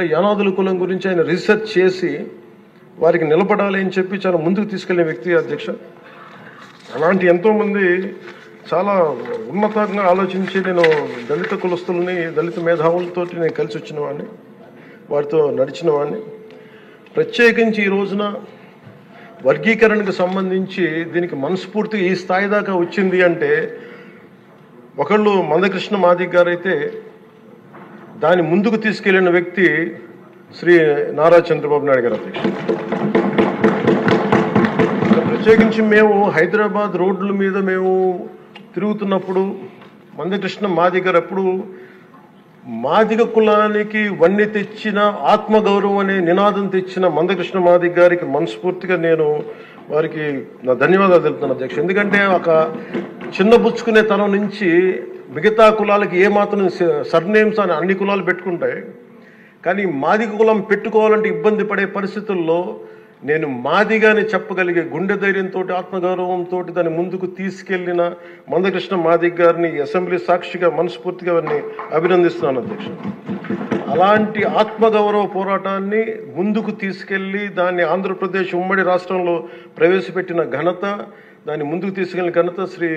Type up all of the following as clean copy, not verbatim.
యానాదుల కులం గురించి ఆయన రీసెర్చ్ చేసి వారికి నిలబడాలి అని చెప్పి చాలా ముందుకు తీసుకెళ్లే వ్యక్తి అధ్యక్ష. అలాంటి ఎంతోమంది చాలా ఉన్నతంగా ఆలోచించి నేను దళిత కులస్తులని దళిత మేధావులతో నేను కలిసి వచ్చిన వాడిని, వారితో నడిచిన వాడిని. ప్రత్యేకించి ఈ రోజున వర్గీకరణకు సంబంధించి దీనికి మనస్ఫూర్తిగా ఈ స్థాయి దాకా వచ్చింది అంటే ఒకళ్ళు మందకృష్ణ మాదిగ గారు అయితే దాన్ని ముందుకు తీసుకెళ్లిన వ్యక్తి శ్రీ నారా చంద్రబాబు నాయుడు గారు అధ్యక్ష. ప్రత్యేకించి మేము హైదరాబాద్ రోడ్ల మీద మేము తిరుగుతున్నప్పుడు మందకృష్ణ మాదిగ గారు అప్పుడు మాదిగ కులానికి వన్నె తెచ్చిన ఆత్మగౌరవం అనే నినాదం తెచ్చిన మందకృష్ణ మాదిగ గారికి మనస్ఫూర్తిగా నేను వారికి నా ధన్యవాదాలు తెలుపుతాను అధ్యక్ష. ఎందుకంటే ఒక చిన్నబుచ్చుకునే తరం నుంచి మిగతా కులాలకి ఏమాత్రం సర్నేమ్స్ అని అన్ని కులాలు పెట్టుకుంటాయి, కానీ మాదిగ కులం పెట్టుకోవాలంటే ఇబ్బంది పడే పరిస్థితుల్లో నేను మాదిగాని చెప్పగలిగే గుండె ధైర్యంతో ఆత్మగౌరవంతో దాన్ని ముందుకు తీసుకెళ్లిన మందకృష్ణ మాదిగ గారిని అసెంబ్లీ సాక్షిగా మనస్ఫూర్తిగా వారిని అభినందిస్తున్నాను అధ్యక్ష. అలాంటి ఆత్మగౌరవ పోరాటాన్ని ముందుకు తీసుకెళ్లి దాన్ని ఆంధ్రప్రదేశ్ ఉమ్మడి రాష్ట్రంలో ప్రవేశపెట్టిన ఘనత, దాన్ని ముందుకు తీసుకెళ్లిన ఘనత శ్రీ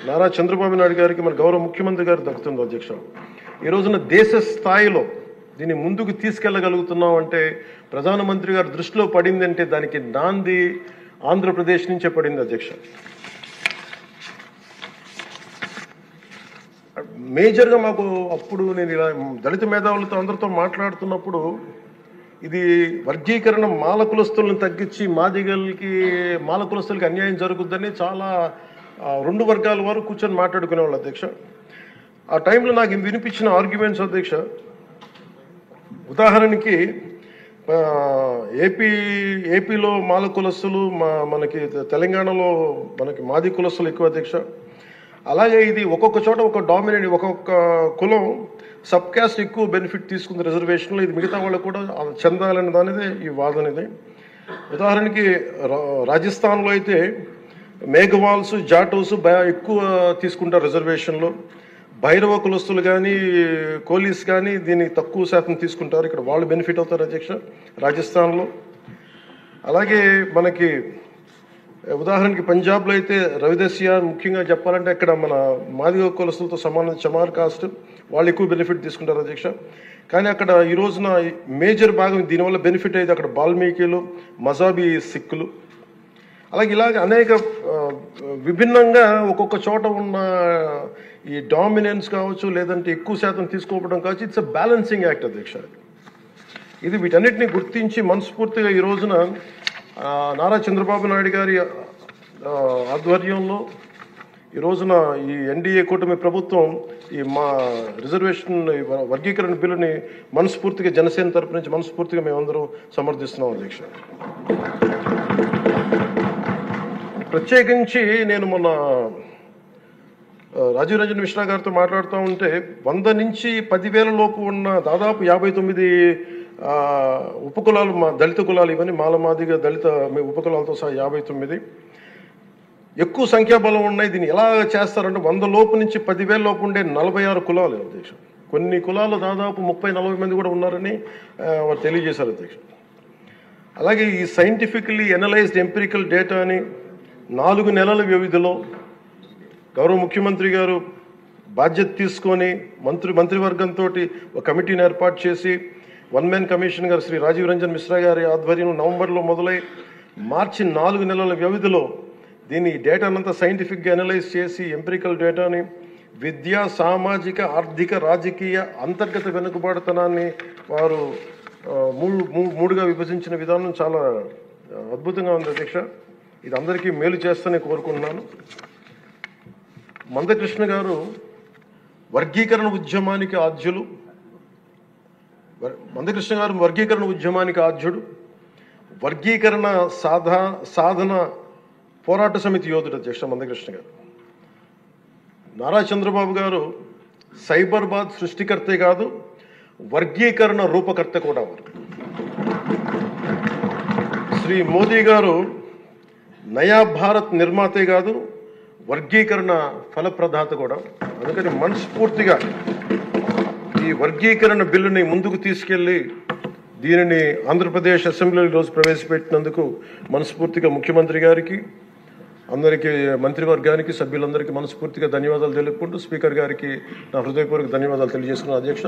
నారా చంద్రబాబు నాయుడు గారికి మన గౌరవ ముఖ్యమంత్రి గారు దక్కుతుంది అధ్యక్ష. ఈ రోజున దేశ స్థాయిలో దీన్ని ముందుకు తీసుకెళ్లగలుగుతున్నాం అంటే ప్రధానమంత్రి గారి దృష్టిలో పడింది అంటే దానికి నాంది ఆంధ్రప్రదేశ్ నుంచే పడింది అధ్యక్ష. మేజర్గా మాకు అప్పుడు నేను ఇలా దళిత మేధావులతో అందరితో మాట్లాడుతున్నప్పుడు ఇది వర్గీకరణ మాల కులస్తులను తగ్గించి మాదిగలకి మాల కులస్తులకి అన్యాయం జరుగుద్దని చాలా రెండు వర్గాల వారు కూర్చొని మాట్లాడుకునేవాళ్ళు అధ్యక్ష. ఆ టైంలో నాకు వినిపించిన ఆర్గ్యుమెంట్స్ అధ్యక్ష, ఉదాహరణకి ఏపీలో మాల కులస్తులు మనకి తెలంగాణలో మనకి మాది కులస్తులు ఎక్కువ అధ్యక్ష. అలాగే ఇది ఒక్కొక్క చోట ఒక డామినేట్ ఒక్కొక్క కులం సబ్ క్యాస్ట్ ఎక్కువ బెనిఫిట్ తీసుకుంది రిజర్వేషన్లో, ఇది మిగతా వాళ్ళకు కూడా చెందాలనే దానిదే ఈ వాదన ఇది. ఉదాహరణకి రాజస్థాన్లో అయితే మేఘవాల్స్ జాటోస్ ఎక్కువ తీసుకుంటారు రిజర్వేషన్లో, భైరవ కులస్తులు కానీ కోలీస్ కానీ దీన్ని తక్కువ శాతం తీసుకుంటారు, ఇక్కడ వాళ్ళు బెనిఫిట్ అవుతారు అధ్యక్ష రాజస్థాన్లో. అలాగే మనకి ఉదాహరణకి పంజాబ్లో అయితే రవిదస్య ముఖ్యంగా చెప్పాలంటే అక్కడ మన మాదిగ కులస్తులతో సమాన చమార్ కాస్ట్ వాళ్ళు ఎక్కువ బెనిఫిట్ తీసుకుంటారు అధ్యక్ష. కానీ అక్కడ ఈ రోజున మేజర్ భాగం దీనివల్ల బెనిఫిట్ అయితే అక్కడ బాల్మీకిలు, మజాబీ సిక్కులు, ఇలాగ అనేక విభిన్నంగా ఒక్కొక్క చోట ఉన్న ఈ డామినెన్స్ కావచ్చు లేదంటే ఎక్కువ శాతం తీసుకోవడం కావచ్చు, ఇట్స్ అ బ్యాలెన్సింగ్ యాక్ట్ అధ్యక్ష. ఇది వీటన్నిటిని గుర్తించి మనస్ఫూర్తిగా ఈ రోజున నారా చంద్రబాబు నాయుడు గారి ఆధ్వర్యంలో ఈ రోజున ఈ ఎన్డీఏ కూటమి ప్రభుత్వం ఈ మా రిజర్వేషన్ వర్గీకరణ బిల్లుని మనస్ఫూర్తిగా జనసేన తరపు నుంచి మనస్ఫూర్తిగా మేమందరం సమర్థిస్తున్నాం అధ్యక్ష. ప్రత్యేకించి నేను మొన్న రాజీవ్ రంజన్ మిశ్రా గారితో మాట్లాడుతూ ఉంటే 100 నుంచి 10,000 లోపు ఉన్న దాదాపు 59 ఉపకులాలు, మా దళిత కులాలు ఇవన్నీ మాలమాదిగా దళిత ఉపకులాలతో సహా 59 ఎక్కువ సంఖ్యాబలం ఉన్నాయి. దీన్ని ఎలా చేస్తారంటే 100 లోపు నుంచి 10,000 లోపు ఉండే 46 కులాలు అధ్యక్ష. కొన్ని కులాలు దాదాపు 30-40 మంది కూడా ఉన్నారని వారు తెలియజేశారు అధ్యక్ష. అలాగే ఈ సైంటిఫికలీ ఎనలైజ్డ్ ఎంపిరికల్ డేటాని 4 నెలల వ్యవధిలో గౌరవ ముఖ్యమంత్రి గారు బాధ్యత తీసుకొని మంత్రివర్గంతో ఒక కమిటీని ఏర్పాటు చేసి వన్ మ్యాన్ కమిషన్ గారు శ్రీ రాజీవ్ రంజన్ మిశ్రా గారి ఆధ్వర్యంలో నవంబర్లో మొదలై మార్చి 4 నెలల వ్యవధిలో దీన్ని డేటానంతా సైంటిఫిక్గా అనలైజ్ చేసి ఎంపిరికల్ డేటాని విద్యా, సామాజిక, ఆర్థిక, రాజకీయ, అంతర్గత వెనుకబాటుతనాన్ని వారు మూడుగా విభజించిన విధానం చాలా అద్భుతంగా ఉంది అధ్యక్ష. ఇది అందరికీ మేలు చేస్తూనే కోరుకుంటున్నాను. మందకృష్ణ గారు వర్గీకరణ ఉద్యమానికి ఆద్యులు, మందకృష్ణ గారు వర్గీకరణ ఉద్యమానికి ఆద్యుడు, వర్గీకరణ సాధన పోరాట సమితి యోధుడు అధ్యక్ష మందకృష్ణ గారు. నారా చంద్రబాబు గారు సైబరాబాద్ సృష్టికర్తే కాదు, వర్గీకరణ రూపకర్త కూడా వారు. శ్రీ మోదీ గారు నయా భారత్ నిర్మాతే కాదు, వర్గీకరణ ఫలప్రదాత కూడా. అందుకని మనస్ఫూర్తిగా ఈ వర్గీకరణ బిల్లుని ముందుకు తీసుకెళ్లి దీనిని ఆంధ్రప్రదేశ్ అసెంబ్లీలో ఈరోజు ప్రవేశపెట్టినందుకు మనస్ఫూర్తిగా ముఖ్యమంత్రి గారికి, అందరికీ, మంత్రివర్గానికి, సభ్యులందరికీ మనస్ఫూర్తిగా ధన్యవాదాలు తెలుపుకుంటూ స్పీకర్ గారికి నా హృదయపూర్వక ధన్యవాదాలు తెలియజేస్తున్నాను అధ్యక్ష.